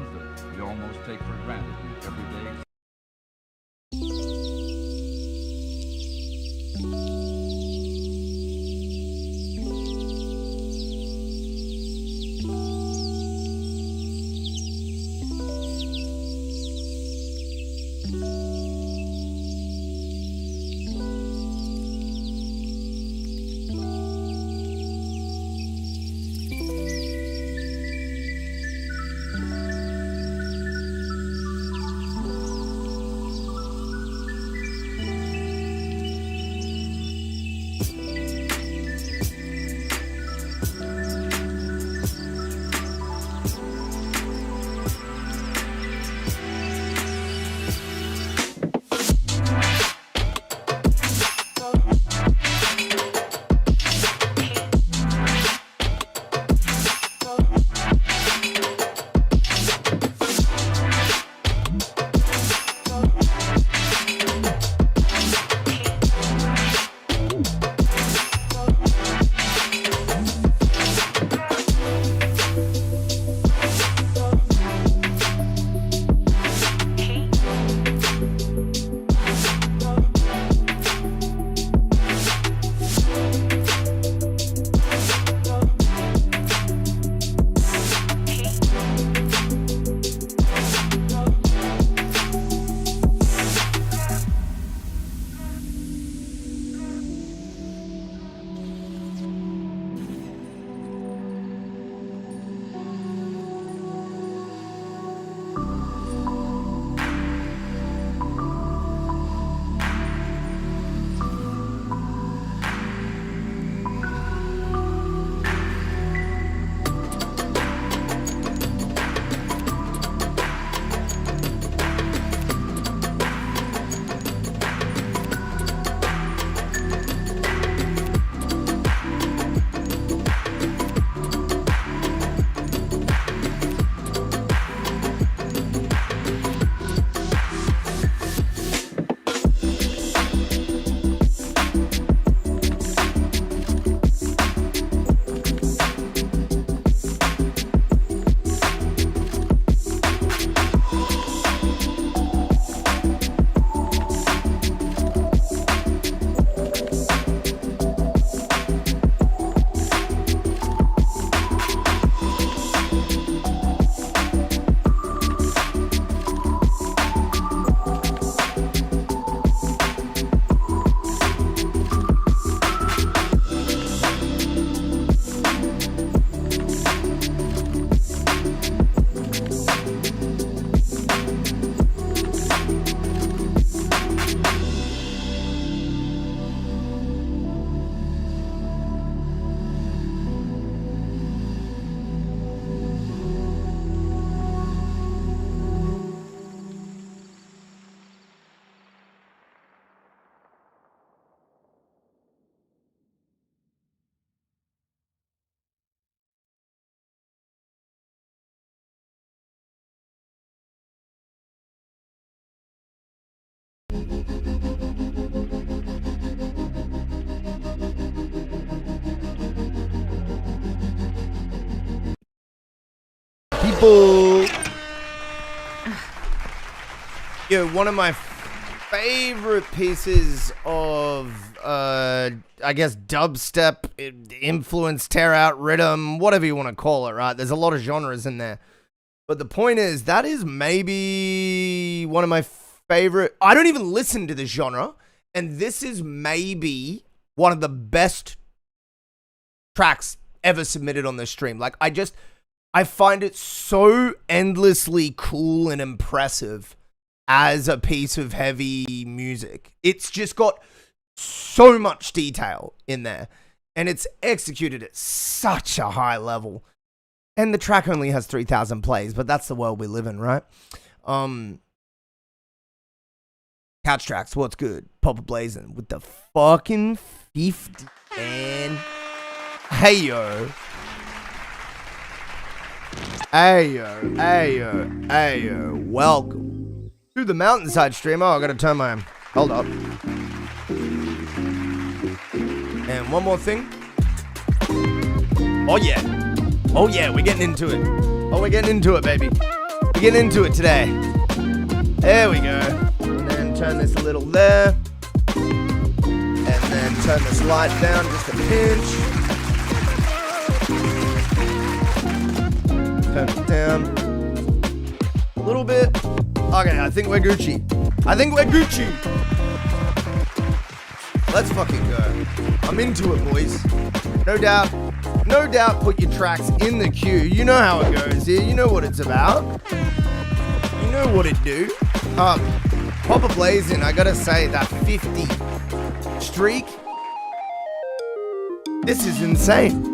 sounds that we almost take for granted in everyday. People. Yo, one of my favorite pieces of, I guess, dubstep, influence, tear out, rhythm, whatever you want to call it, right? There's a lot of genres in there. But the point is, that is maybe one of my favorite. I don't even listen to this genre. And this is maybe one of the best tracks ever submitted on this stream. Like, I find it so endlessly cool and impressive as a piece of heavy music. It's just got so much detail in there, and it's executed at such a high level. And the track only has 3,000 plays, but that's the world we live in, right? Couch Tracks, what's good? Papa Blazin' with the fucking 50, man. Hey, yo. Hey, yo. Hey, yo. Hey, yo. Welcome to the Mountainside stream. Oh, I gotta turn my... Hold up. And one more thing. Oh, yeah. Oh, yeah, we're getting into it. Oh, we're getting into it, baby. get into it today. There we go. And then turn this a little there. And then turn this light down just a pinch. Turn it down a little bit. Okay, I think we're Gucci. Let's fucking go. I'm into it, boys. No doubt put your tracks in the queue. You know how it goes here. You know what it's about. You know what it do. Pop a blaze in. I gotta say, that 50 streak. This is insane.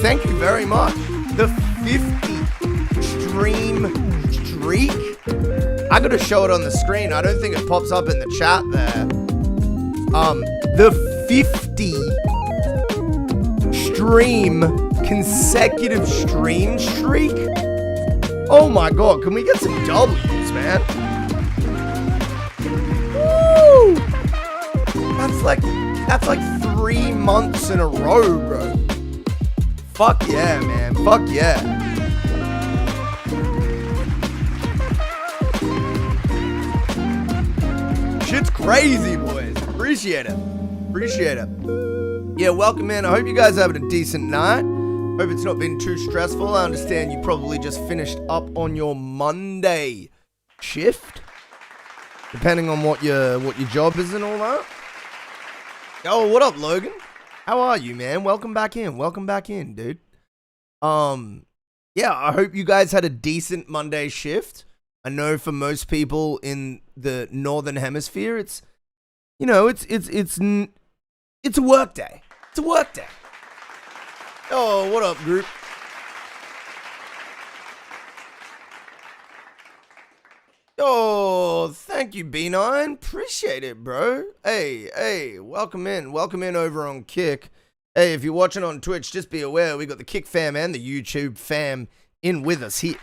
Thank you very much. The 50 stream streak. I gotta show it on the screen. I don't think it pops up in the chat there. The 50 consecutive stream streak. Oh my god, can we get some W's, man? Woo! That's like 3 months in a row, bro. Fuck yeah, man. Fuck yeah. Shit's crazy, boys. Appreciate it. Yeah, welcome in. I hope you guys are having a decent night. Hope it's not been too stressful. I understand you probably just finished up on your Monday shift, depending on what your job is and all that. Oh, what up, Logan? How are you, man? Welcome back in, dude. Yeah, I hope you guys had a decent Monday shift. I know for most people in the Northern Hemisphere, it's a work day. It's a work day. Oh, what up, group? Oh, thank you, B9. Appreciate it, bro. Hey, welcome in over on Kick. Hey, if you're watching on Twitch, just be aware we got the Kick fam and the YouTube fam in with us here.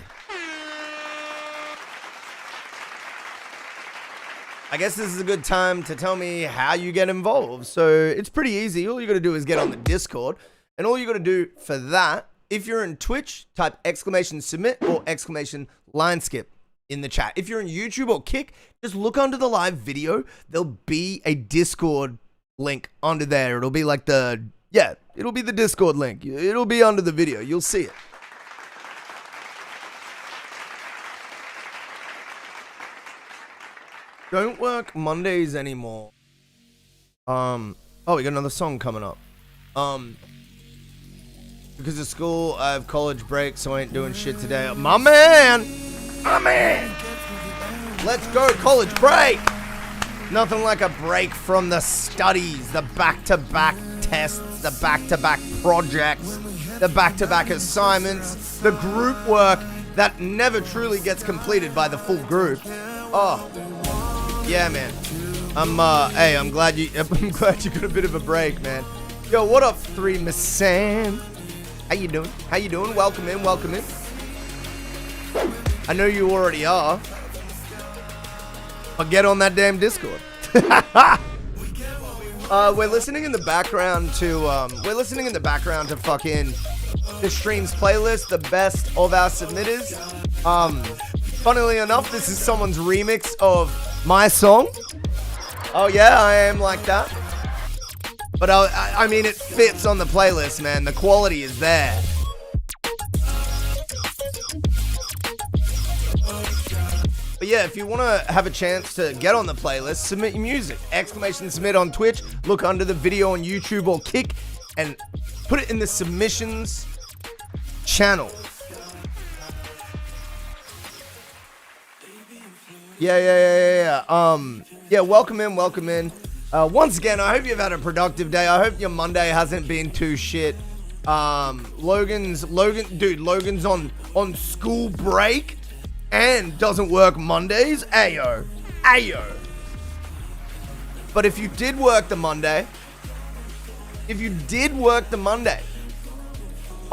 I guess this is a good time to tell me how you get involved. So it's pretty easy. All you got to do is get on the Discord. And all you got to do for that, if you're in Twitch, type !submit or !Lineskip in the chat. If you're in YouTube or Kick, just look under the live video. There'll be a Discord link under there. It'll be like it'll be the Discord link. It'll be under the video. You'll see it. Don't work Mondays anymore. We got another song coming up. Because of school, I have college break, so I ain't doing shit today. My man! Let's go, college break! Nothing like a break from the studies, the back-to-back tests, the back-to-back projects, the back-to-back assignments, the group work that never truly gets completed by the full group. Oh, yeah, man. I'm glad you got a bit of a break, man. Yo, what up, 3 Miss Sam? How you doing? Welcome in. I know you already are. But get on that damn Discord. We're listening in the background to fucking the stream's playlist, the best of our submitters. Funnily enough, this is someone's remix of my song. Oh yeah, I am like that. But I mean, it fits on the playlist, man. The quality is there. But yeah, if you want to have a chance to get on the playlist, submit your music. !submit on Twitch. Look under the video on YouTube or Kick and put it in the submissions channel. Yeah. Yeah, welcome in. Once again, I hope you've had a productive day. I hope your Monday hasn't been too shit. Logan's on school break and doesn't work Mondays. Ayo. But if you did work the Monday, I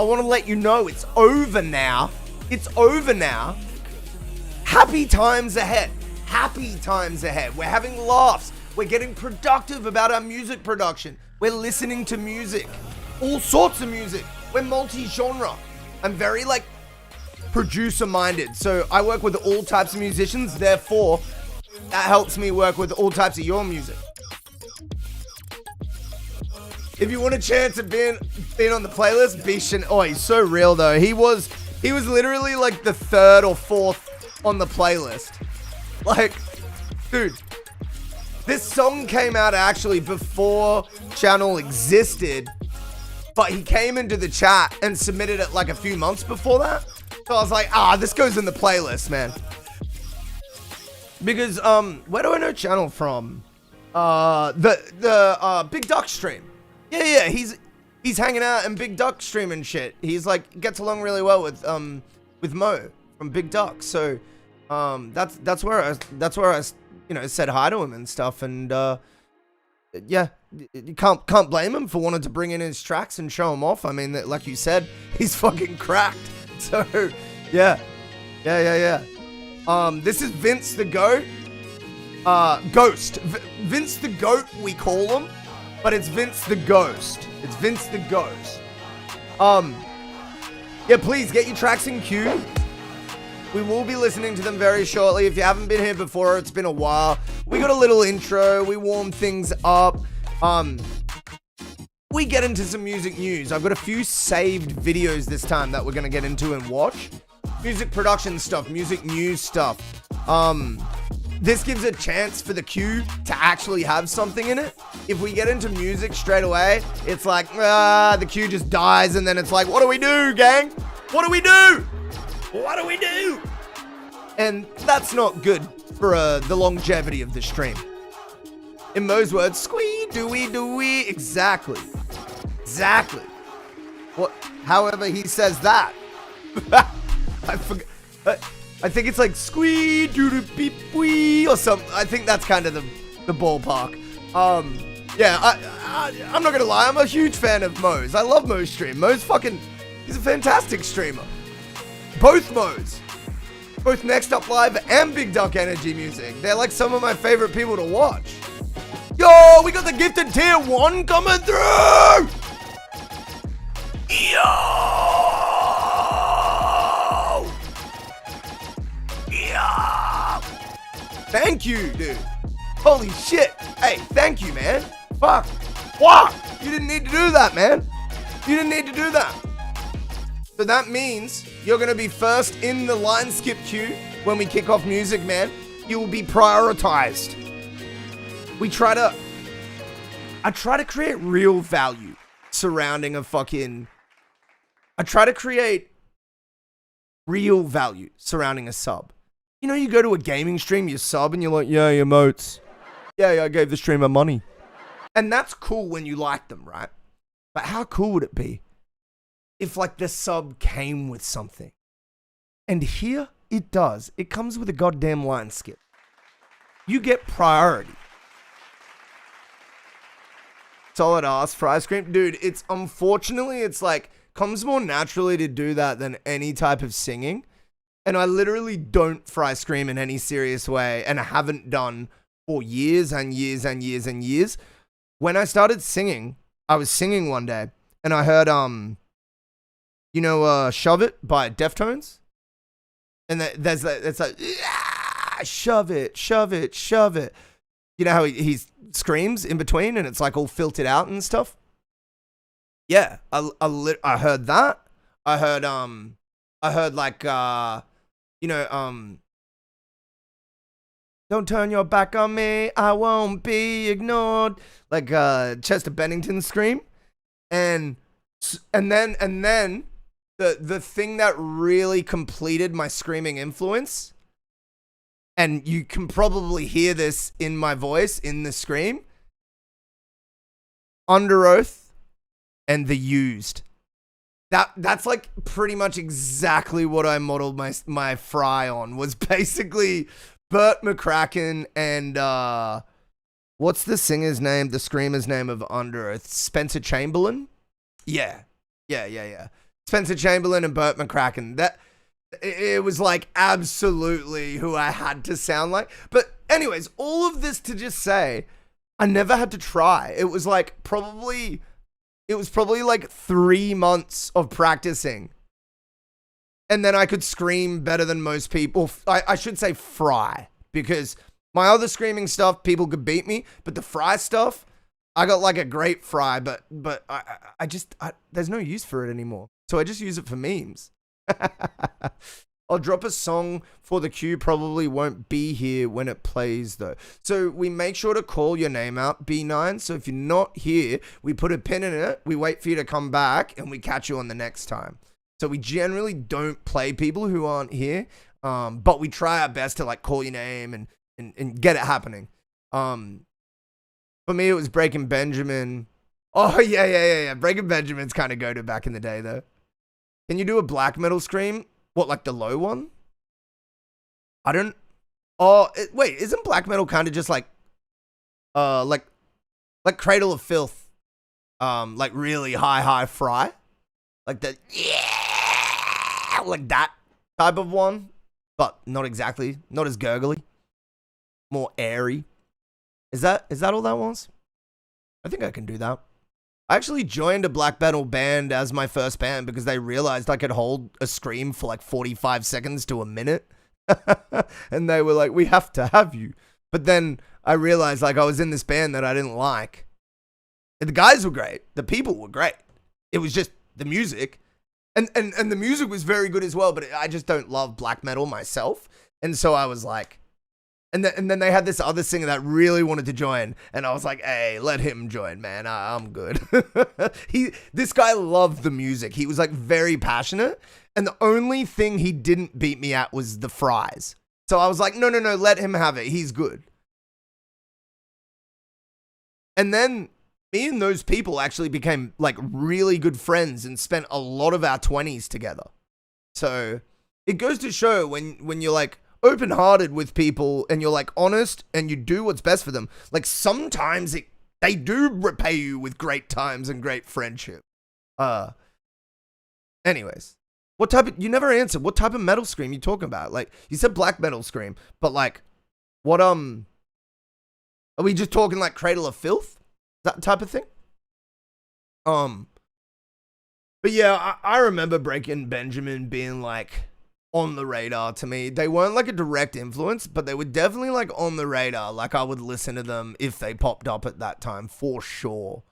want to let you know it's over now. Happy times ahead. We're having laughs. We're getting productive about our music production. We're listening to music. All sorts of music. We're multi-genre. I'm very producer-minded. So I work with all types of musicians, therefore, that helps me work with all types of your music. If you want a chance of being on the playlist, oh, he's so real though. He was literally like the 3rd or 4th on the playlist. Like, dude, this song came out actually before channel existed, but he came into the chat and submitted it like a few months before that. So I was like, this goes in the playlist, man. Because where do I know channel from? The Big Duck stream. Yeah, he's hanging out in Big Duck stream and shit. He's like gets along really well with Mo from Big Duck. So that's where I said hi to him and stuff. And yeah, you can't blame him for wanting to bring in his tracks and show him off. I mean, like you said, he's fucking cracked. So yeah. This is Vince the Goat. Ghost. Vince the Goat, we call him. But it's Vince the Ghost. It's Vince the Ghost. Yeah, please get your tracks in queue. We will be listening to them very shortly. If you haven't been here before, it's been a while. We got a little intro. We warm things up. We get into some music news. I've got a few saved videos this time that we're going to get into and watch. Music production stuff, music news stuff. This gives a chance for the queue to actually have something in it. If we get into music straight away, it's like, the queue just dies, and then it's like, what do we do, gang? What do we do? What do we do? And that's not good for the longevity of the stream. In Mo's words, squee, dooey. Exactly. What? However he says that. I forgot. I think it's like squee doo doo beep wee or something. I think that's kind of the ballpark. Yeah, I'm not gonna lie, I'm a huge fan of Mo's. I love Mo's stream. He's a fantastic streamer. Both Mo's. Both Next Up Live and Big Duck Energy Music. They're like some of my favorite people to watch. Yo, we got the gifted tier 1 coming through! Yo! Thank you, dude. Holy shit. Hey, thank you, man. Fuck. You didn't need to do that, man. You didn't need to do that. So that means you're going to be first in the Lineskip queue when we kick off music, man. You will be prioritized. I try to create real value surrounding a fucking... I try to create real value surrounding a sub. You know, you go to a gaming stream, you sub, and you're like, yeah, your motes. Yeah, I gave the streamer money. And that's cool when you like them, right? But how cool would it be if, like, the sub came with something? And here it does. It comes with a goddamn Lineskip. You get priority. Solid ass for ice cream. Dude, unfortunately, it's like, comes more naturally to do that than any type of singing. And I literally don't fry scream in any serious way, and I haven't done for years and years and years and years. When I started singing, I was singing one day, and I heard, Shove It by Deftones. And it's like, shove it, shove it, shove it. You know how he screams in between, and it's like all filtered out and stuff? Yeah, I heard that. I heard like, don't turn your back on me, I won't be ignored. Like Chester Bennington scream. And then the thing that really completed my screaming influence, and you can probably hear this in my voice in the scream, Under Oath and The Used. That's like pretty much exactly what I modeled my fry on, was basically Burt McCracken and what's the singer's name, the screamer's name of Under Oath? Spencer Chamberlain? Yeah. Spencer Chamberlain and Burt McCracken. It was like absolutely who I had to sound like. But anyways, all of this to just say, I never had to try. It was probably like 3 months of practicing. and then I could scream better than most people. I should say fry, because my other screaming stuff, people could beat me, but the fry stuff, I got like a great fry, but I just there's no use for it anymore. So I just use it for memes. I'll drop a song for the queue, probably won't be here when it plays though. So we make sure to call your name out, B9. So if you're not here, we put a pin in it, we wait for you to come back, and we catch you on the next time. So we generally don't play people who aren't here, but we try our best to like call your name and get it happening. For me, it was Breaking Benjamin. Oh, yeah. Breaking Benjamin's kind of go-to back in the day, though. Can you do a black metal scream? What, like the low one? I don't... Oh, wait, isn't black metal kind of just like Cradle of Filth? Like really high fry? Like the... Yeah! Like that type of one? But not exactly. Not as gurgly. More airy. Is that all that was? I think I can do that. I actually joined a black metal band as my first band because they realized I could hold a scream for like 45 seconds to a minute. And they were like, we have to have you. But then I realized like I was in this band that I didn't like. And the guys were great. The people were great. It was just the music. And the music was very good as well, but I just don't love black metal myself. And so I was like, and then they had this other singer that really wanted to join, and I was like, hey, let him join, man. I'm good. This guy loved the music. He was like very passionate, and the only thing he didn't beat me at was the fries. So I was like, no, let him have it. He's good. And then me and those people actually became like really good friends and spent a lot of our 20s together. So it goes to show when you're like open-hearted with people and you're like honest and you do what's best for them, like sometimes they do repay you with great times and great friendship. Anyways, you never answered, what type of metal scream you talking about? Like you said black metal scream, but like what are we just talking like Cradle of Filth? That type of thing? But yeah, I remember Breaking Benjamin being like on the radar to me. They weren't like a direct influence, but they were definitely like on the radar. Like I would listen to them if they popped up at that time for sure.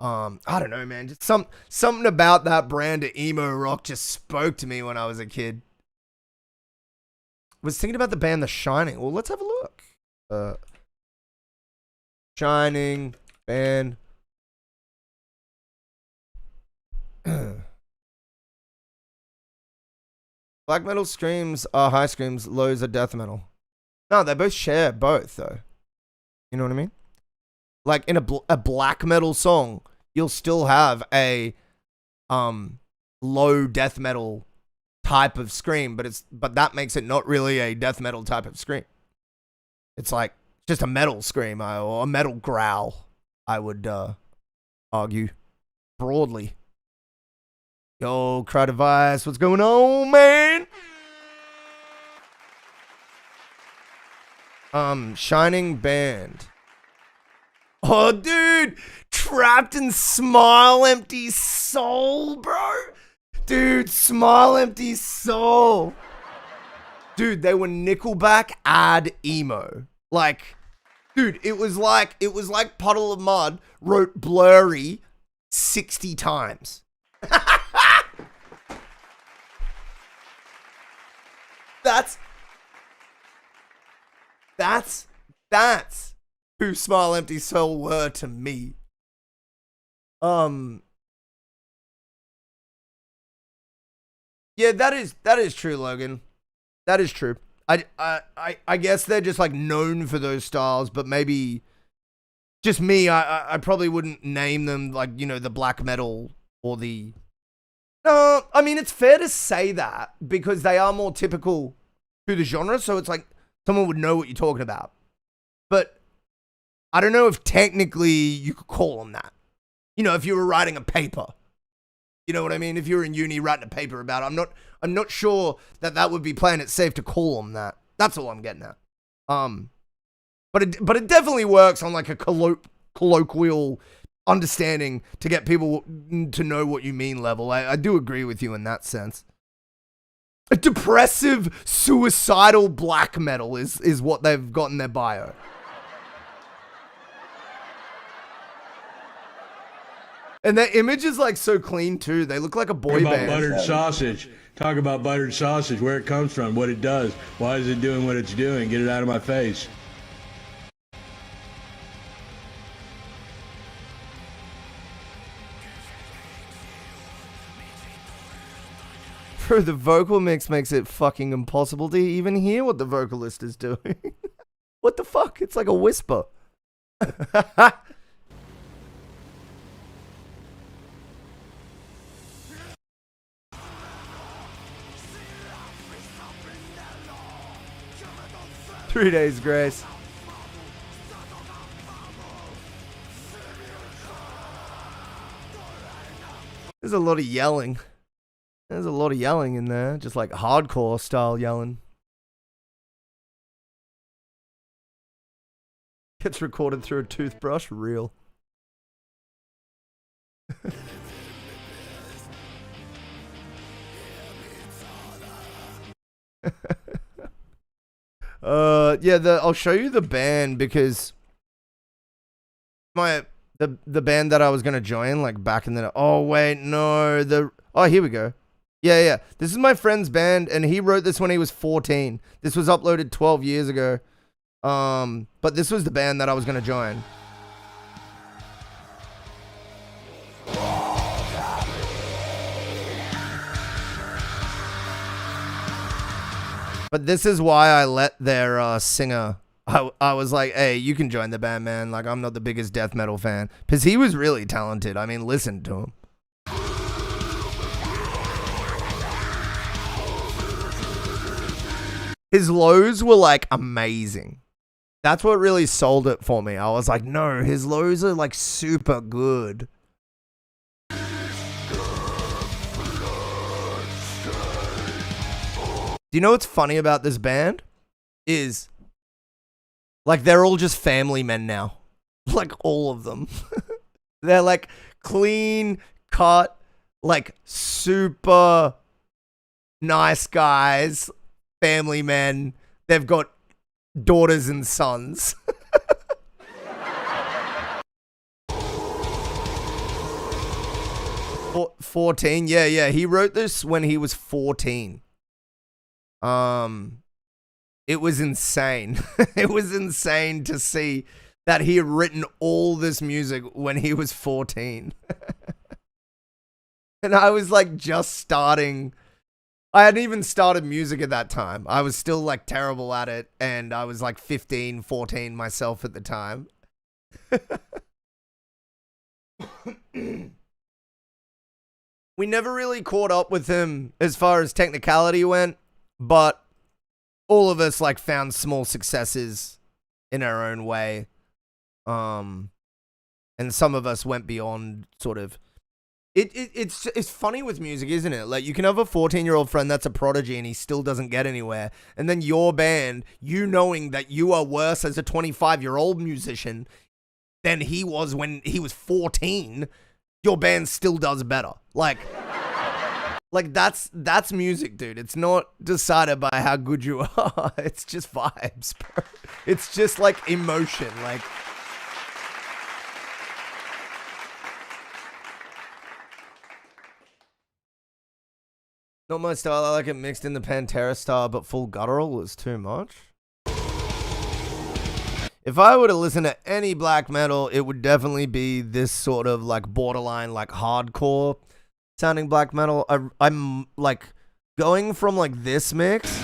I don't know, man. Just something about that brand of emo rock just spoke to me when I was a kid. Was thinking about the band The Shining. Well, let's have a look. Shining band. Black metal screams are high screams, lows are death metal. No, they both share both, though. You know what I mean? Like, in a black metal song, you'll still have a low death metal type of scream, but that makes it not really a death metal type of scream. It's like just a metal scream or a metal growl, I would argue broadly. Yo, Cry Device, what's going on, man? Shining band. Oh, dude, Trapped in Smile Empty Soul, bro. Dude, Smile Empty Soul. Dude, they were Nickelback add emo. Like, dude, it was like Puddle of Mud wrote Blurry 60 times. That's who Smile Empty Soul were to me. Yeah, that is true, Logan. That is true. I guess they're just like known for those styles, but maybe just me, I probably wouldn't name them like, you know, the black metal or the... No, I mean, it's fair to say that because they are more typical to the genre, so it's like someone would know what you're talking about. But I don't know if technically you could call them that. You know, if you were writing a paper. You know what I mean? If you were in uni writing a paper about it, I'm not sure that would be playing it safe to call them that. That's all I'm getting at. But it definitely works on like a colloquial understanding to get people to know what you mean level. I do agree with you in that sense. A depressive, suicidal black metal is what they've got in their bio. And their image is like so clean too. They look like a boy band. Buttered sausage. Talk about buttered sausage, where it comes from, what it does. Why is it doing what it's doing? Get it out of my face. Bro, the vocal mix makes it fucking impossible to even hear what the vocalist is doing. What the fuck? It's like a whisper. Three days grace. There's a lot of yelling. There's a lot of yelling in there. Just like hardcore style yelling. Gets recorded through a toothbrush. Real. Yeah, I'll show you the band because the band that I was gonna join, like back in the here we go. Yeah. This is my friend's band, and he wrote this when he was 14. This was uploaded 12 years ago. But this was the band that I was gonna join. But this is why I let their singer. I was like, hey, you can join the band, man. Like, I'm not the biggest death metal fan. Because he was really talented. I mean, listen to him. His lows were, like, amazing. That's what really sold it for me. I was like, no, his lows are, like, super good. Do you know what's funny about this band? Is, like, they're all just family men now. Like, all of them. They're, like, clean cut, like, super nice guys, family men. They've got daughters and sons. 14? Yeah. He wrote this when he was 14. It was insane. It was insane to see that he had written all this music when he was 14. And I was like just starting. I hadn't even started music at that time. I was still like terrible at it. And I was like 15, 14 myself at the time. We never really caught up with him as far as technicality went. But all of us like found small successes in our own way. And some of us went beyond sort of it's funny with music, isn't it? Like you can have a 14-year-old friend that's a prodigy and he still doesn't get anywhere. And then your band, you knowing that you are worse as a 25-year-old musician than he was when he was 14, your band still does better. Like that's music, dude. It's not decided by how good you are. It's just vibes, bro. It's just like emotion. Like not my style. I like it mixed in the Pantera style, but full guttural is too much. If I were to listen to any black metal, it would definitely be this sort of like borderline like hardcore sounding black metal. I'm like going from like this mix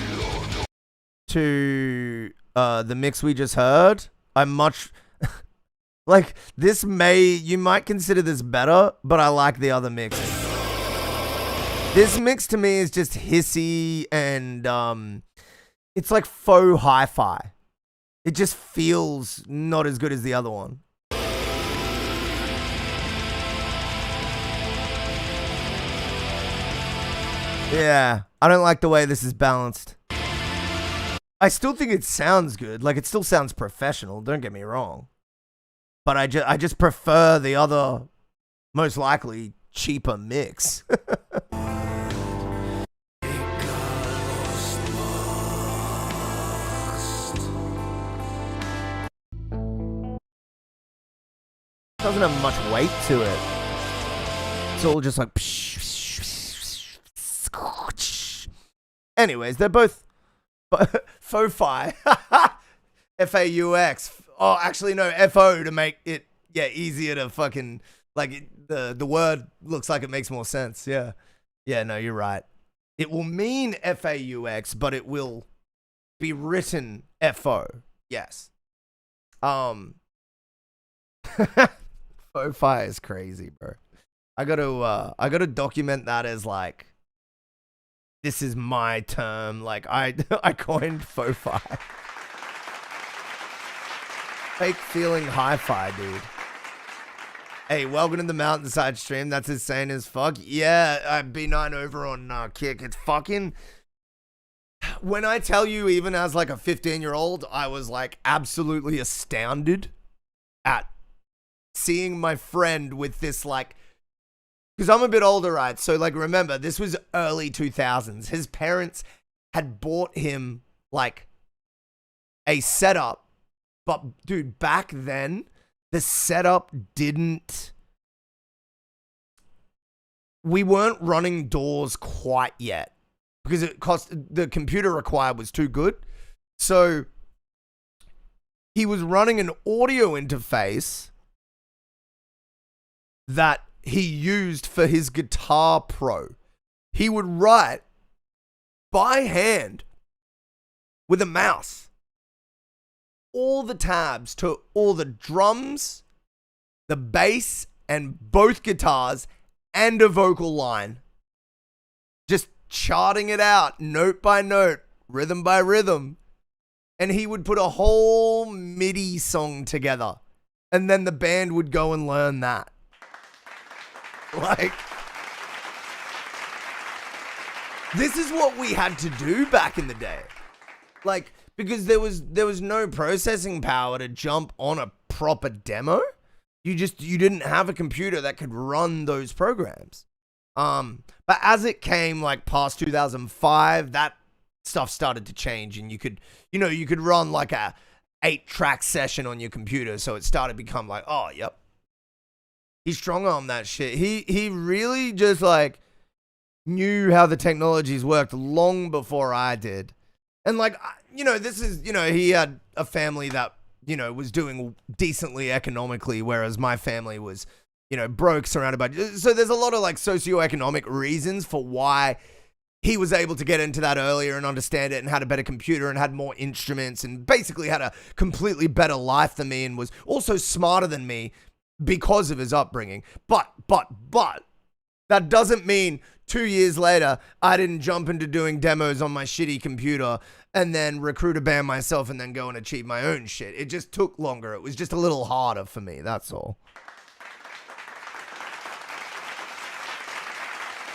to the mix we just heard. I'm much like this you might consider this better, but I like the other mix. This mix to me is just hissy and it's like faux hi-fi. It just feels not as good as the other one. Yeah, I don't like the way this is balanced. I still think it sounds good. Like, it still sounds professional, don't get me wrong. But I just prefer the other, most likely, cheaper mix. Doesn't have much weight to it. It's all just like. Anyways, they're both Faux-Fi. F-A-U-X. Oh, actually, no, F-O to make it, easier to fucking, like, the word looks like it makes more sense, yeah. Yeah, no, you're right. It will mean F-A-U-X, but it will be written F-O, yes. Faux-Fi is crazy, bro. I gotta document that as, like, this is my term, like, I coined Faux-Fi. Fake feeling hi-fi, dude. Hey, welcome to the MountainsHide stream. That's insane as fuck. Yeah, B9 over on Kick. It's fucking... When I tell you, even as like a 15-year-old, I was like absolutely astounded at seeing my friend with this like... Because I'm a bit older, right? So like, remember, this was early 2000s. His parents had bought him like a setup. But, dude, back then, the setup didn't... We weren't running doors quite yet. Because it cost... The computer required was too good. So, he was running an audio interface that he used for his Guitar Pro. He would write by hand with a mouse all the tabs to all the drums, the bass, and both guitars, and a vocal line. Just charting it out, note by note, rhythm by rhythm. And he would put a whole MIDI song together. And then the band would go and learn that. Like, this is what we had to do back in the day. Like, because there was no processing power to jump on a proper demo. You didn't have a computer that could run those programs. But as it came like past 2005, that stuff started to change, and you could run like a 8-track session on your computer. So it started to become like, oh, yep, he's strong on that shit. He really just like knew how the technologies worked long before I did. And like, this is, he had a family that, was doing decently economically, whereas my family was, broke, surrounded by... So there's a lot of like socioeconomic reasons for why he was able to get into that earlier and understand it and had a better computer and had more instruments and basically had a completely better life than me and was also smarter than me because of his upbringing. But that doesn't mean 2 years later, I didn't jump into doing demos on my shitty computer and then recruit a band myself and then go and achieve my own shit. It just took longer. It was just a little harder for me. That's all.